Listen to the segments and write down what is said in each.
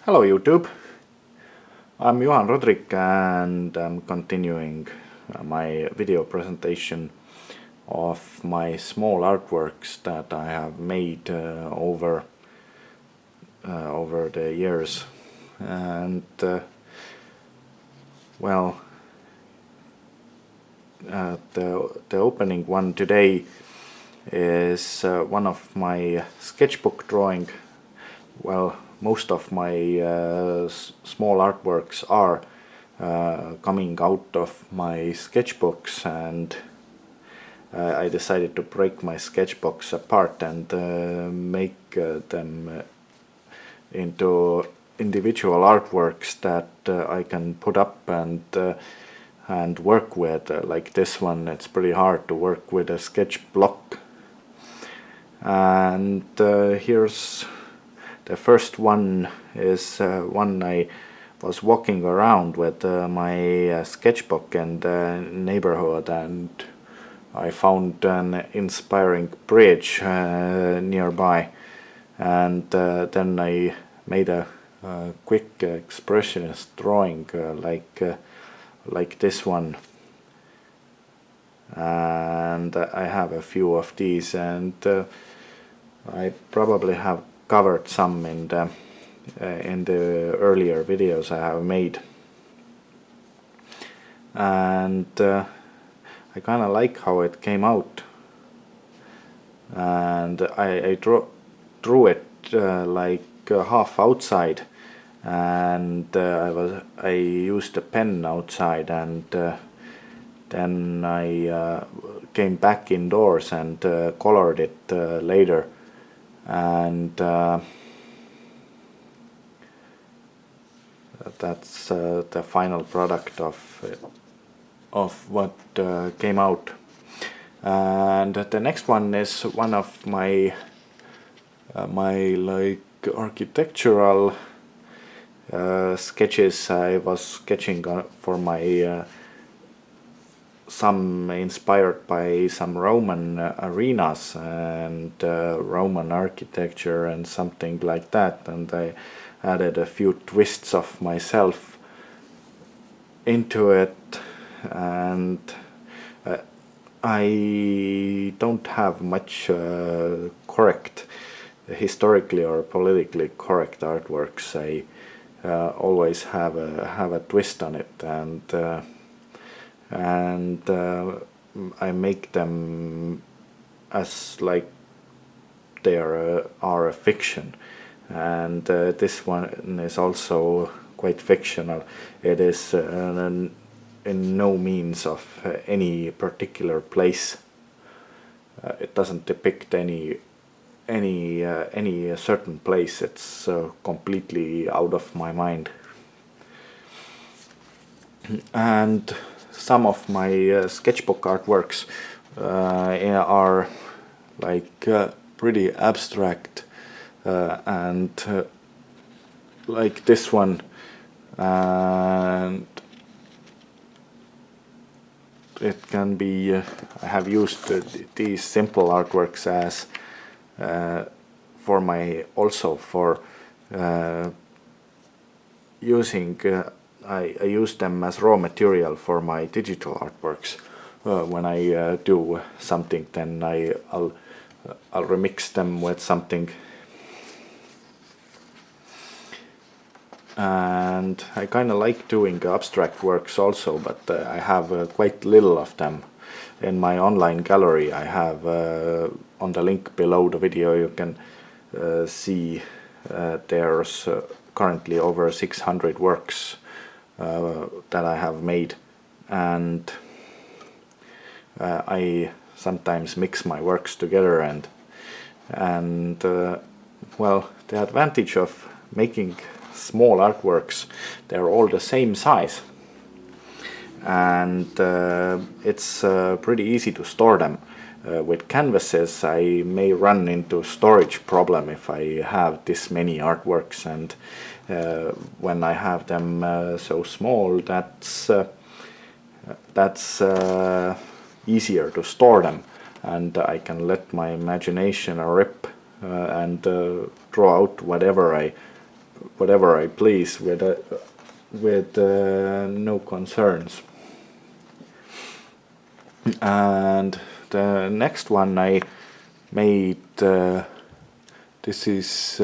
Hello YouTube, I'm Juhan Rodrik and I'm continuing my video presentation of my small artworks that I have made over the years. And the opening one today is one of my sketchbook drawing. Most of my small artworks are coming out of my sketchbooks, and I decided to break my sketchbooks apart and make them into individual artworks that I can put up and work with. Like this one, it's pretty hard to work with a sketch block. And here's the first one. Is one I was walking around with my sketchbook in the neighborhood, and I found an inspiring bridge nearby, and then I made a quick expressionist drawing like this one, and I have a few of these, and I probably have covered some in the earlier videos I have made. And I kind of like how it came out, and I drew it like half outside, and I used a pen outside, and then I came back indoors and colored it later, and that's the final product of what came out. And the next one is one of my like architectural sketches. I was sketching for my some inspired by some Roman arenas and Roman architecture and something like that, and I added a few twists of myself into it. And I don't have much correct, historically or politically correct artworks. I always have a twist on it, and I make them as like they are a fiction. And this one is also quite fictional. It is in no means of any particular place. It doesn't depict any certain place. It's completely out of my mind. And some of my sketchbook artworks are like pretty abstract, and like this one, and it can be I have used these simple artworks as for using I use them as raw material for my digital artworks. When I do something, then I'll remix them with something. And I kind of like doing abstract works also, but I have quite little of them in my online gallery. I have on the link below the video you can see there's currently over 600 works that I have made, and I sometimes mix my works together, and well, the advantage of making small artworks, they're all the same size, and it's pretty easy to store them. With canvases I may run into storage problem if I have this many artworks, and when I have them so small, that's easier to store them, and I can let my imagination rip and draw out whatever I whatever I please with no concerns. And the next one I made, this is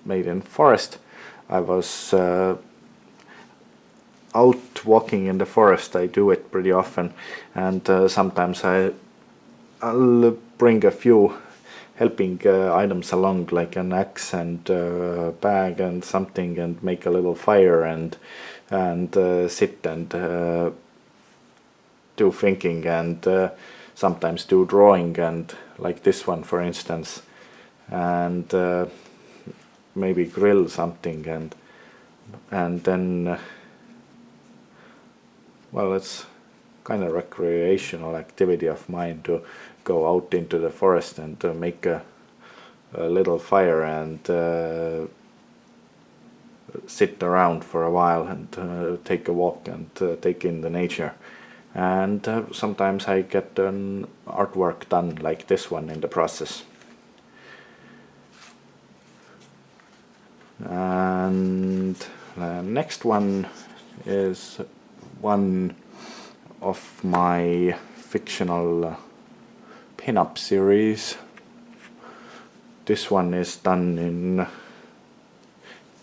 made in forest. I was out walking in the forest. I do it pretty often, and sometimes I'll bring a few helping items along, like an axe and bag and something, and make a little fire and sit and do thinking, and sometimes do drawing, and like this one for instance, and maybe grill something, and then well, it's kind of recreational activity of mine to go out into the forest and make a little fire and sit around for a while and take a walk and take in the nature. And sometimes I get an artwork done like this one in the process. And the next one is one of my fictional pin-up series. This one is done in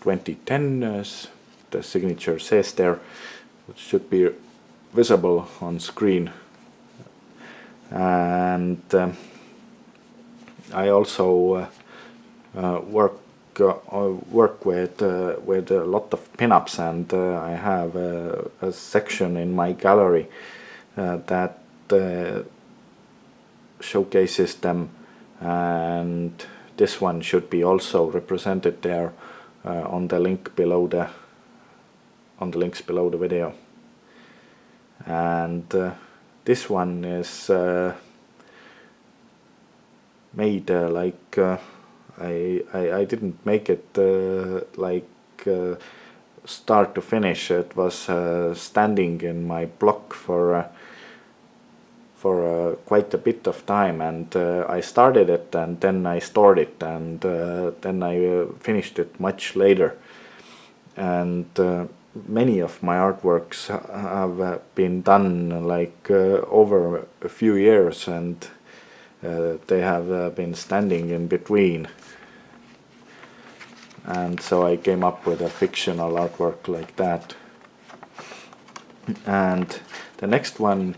2010, as the signature says there, which should be visible on screen. And I also work with a lot of pin-ups, and I have a section in my gallery that showcases them, and this one should be also represented there on the link below the links below the video. And this one is made like I didn't make it like start to finish. It was standing in my block for quite a bit of time, and I started it and then I stored it, and then I finished it much later. And many of my artworks have been done like over a few years, and they have been standing in between. And so I came up with a fictional artwork like that. And the next one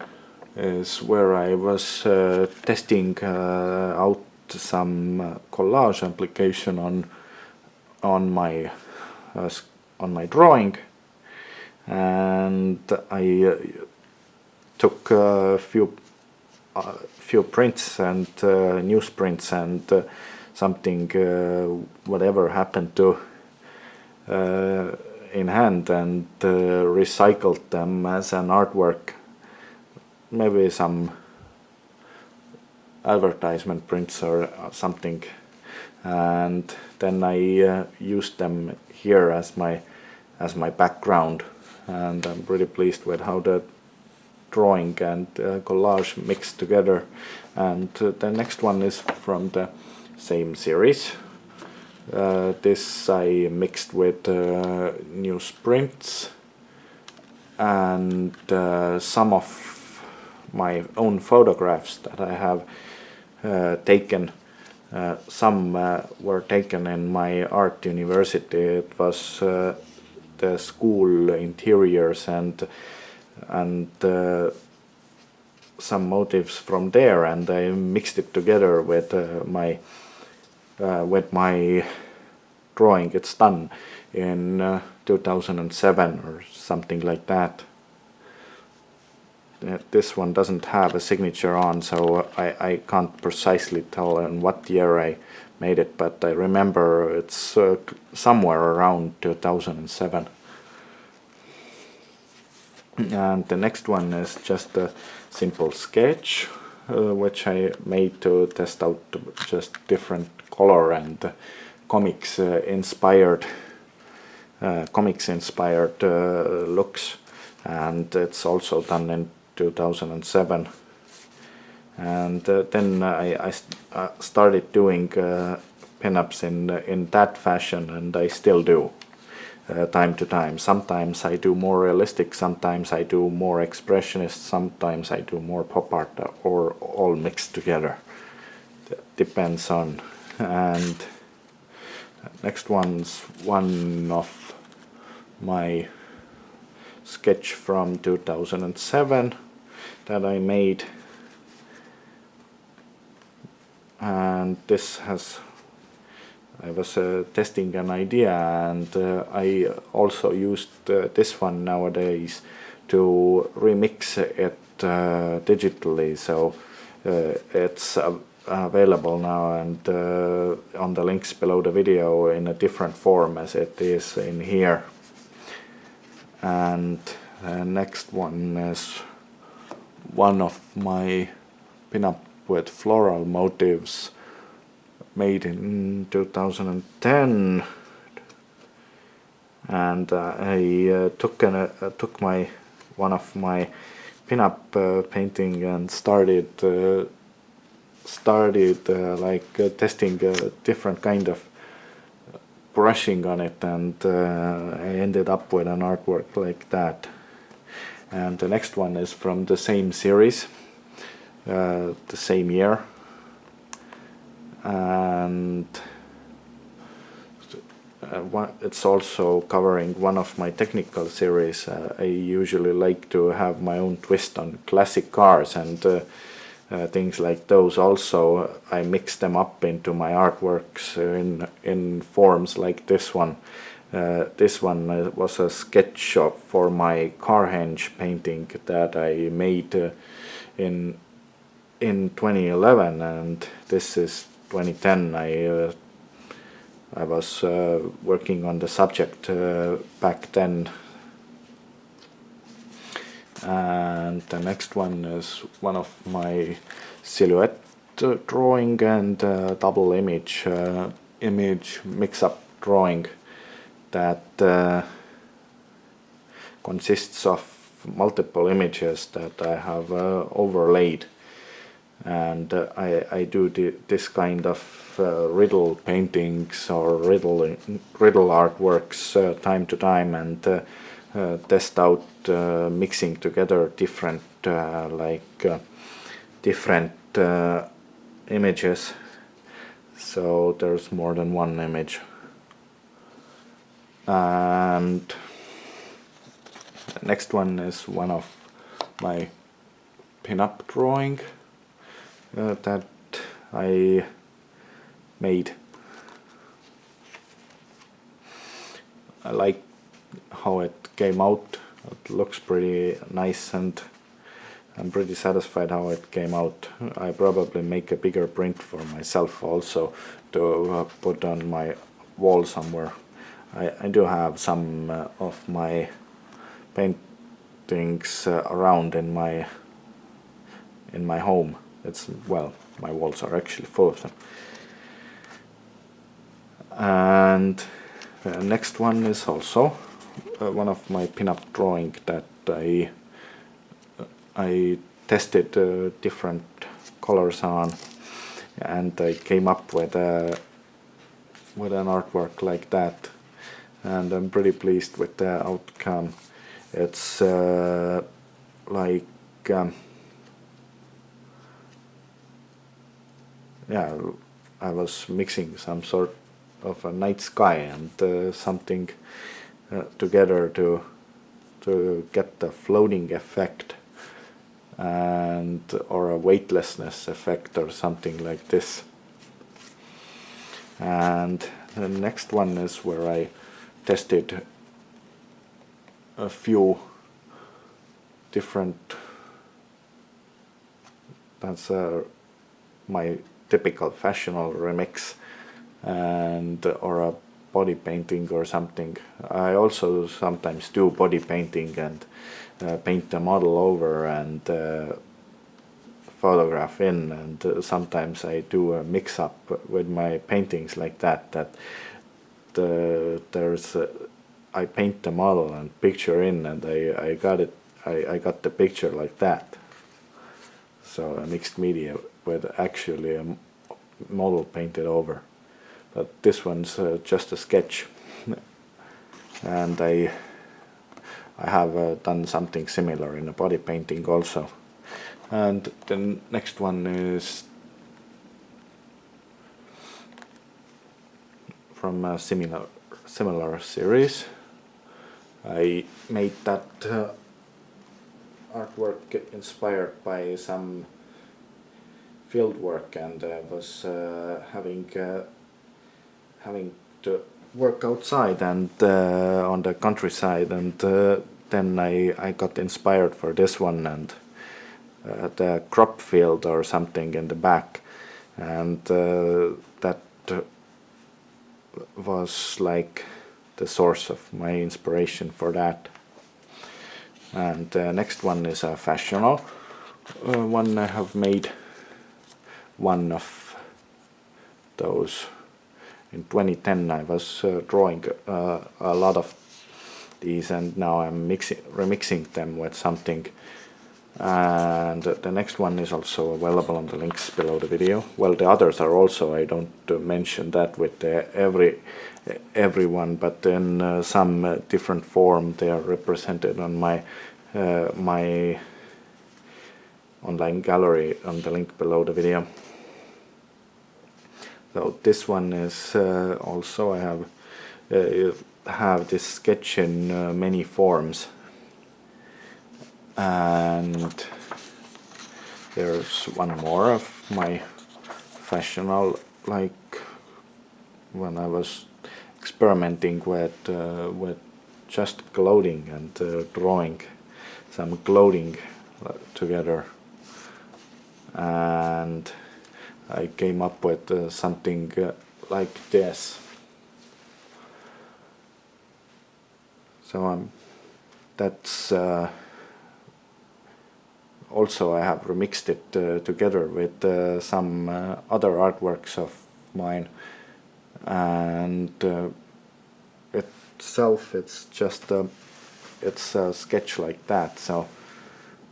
is where I was testing out some collage application on my drawing, and I took a few prints and newsprints and something whatever happened to in hand, and recycled them as an artwork. Maybe some advertisement prints or something, and then I used them here as my background, and I'm pretty pleased with how the drawing and collage mixed together. And the next one is from the same series. This I mixed with newsprints and some of my own photographs that I have taken. Some were taken in my art university. It was the school interiors and some motifs from there, and I mixed it together with my drawing. It's done in 2007 or something like that. This one doesn't have a signature on, so I can't precisely tell in what year I made it, but I remember it's somewhere around 2007. And the next one is just a simple sketch which I made to test out just different color and comics inspired looks, and it's also done in 2007. And then I started doing pinups in that fashion, and I still do time to time. Sometimes I do more realistic, sometimes I do more expressionist, sometimes I do more pop art, or all mixed together. Depends on. And next one's one of my sketch from 2007 that I made, and this has, I was testing an idea, and I also used this one nowadays to remix it digitally, so it's available now and on the links below the video in a different form as it is in here. And the next one is one of my pinup with floral motifs made in 2010, and I took my one of my pinup painting and started like testing different kind of brushing on it, and I ended up with an artwork like that. And the next one is from the same series, the same year, and it's also covering one of my technical series. I usually like to have my own twist on classic cars and things like those. Also, I mix them up into my artworks in forms like this one. This one was a sketch for my car henge painting that I made in 2011, and this is 2010. I was working on the subject back then. And the next one is one of my silhouette drawing and double image mix-up drawing that consists of multiple images that I have overlaid, and I do this kind of riddle paintings or riddle artworks time to time, and test out mixing together different different images, so there's more than one image. And the next one is one of my pinup drawing that I made. I like how it came out. It looks pretty nice, and I'm pretty satisfied how it came out. I probably make a bigger print for myself also to put on my wall somewhere. I do have some of my paintings around in my home. It's, well, my walls are actually full of them. And the next one is also one of my pinup drawing that I tested different colors on, and I came up with an artwork like that, and I'm pretty pleased with the outcome. It's yeah, I was mixing some sort of a night sky and something together to get the floating effect and or a weightlessness effect or something like this. And the next one is where I tested a few different, that's my typical fashionable remix and or a body painting or something. I also sometimes do body painting and paint the model over and photograph in, and sometimes I do a mix up with my paintings like that there's I paint the model and picture in, and I got the picture like that. So a mixed media with actually a model painted over. but this one's just a sketch. And I have done something similar in a body painting also. And the next one is from a similar series. I made that artwork inspired by some field work, and I was having to work outside and on the countryside, and then I got inspired for this one, and the crop field or something in the back, and that was like the source of my inspiration for that. And the next one is a fashional one. I have made one of those in 2010. I was drawing a lot of these, and now I'm remixing them with something. And the next one is also available on the links below the video. Well, the others are also, I don't mention that with everyone, but in some different form they are represented on my my online gallery on the link below the video. So this one is also, I have this sketch in many forms, and there's one more of my fashional, like when I was experimenting with just clothing and drawing some clothing together, and I came up with something like this. So that's also, I have remixed it together with some other artworks of mine, and itself it's just it's a sketch like that. So,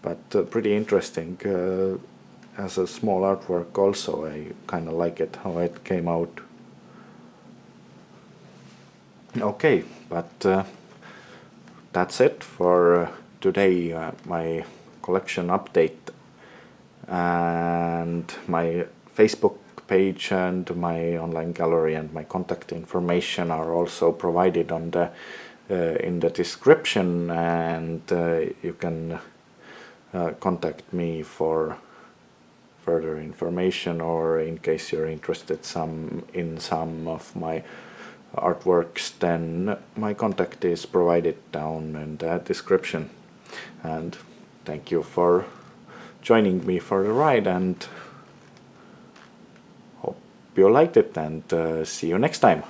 but pretty interesting as a small artwork also. I kind of like it how it came out. Okay, but that's it for today. My collection update, and my Facebook page and my online gallery and my contact information are also provided on the in the description, and you can contact me for further information, or in case you're interested in some of my artworks, then my contact is provided down in the description. And thank you for joining me for the ride, and hope you liked it, and see you next time.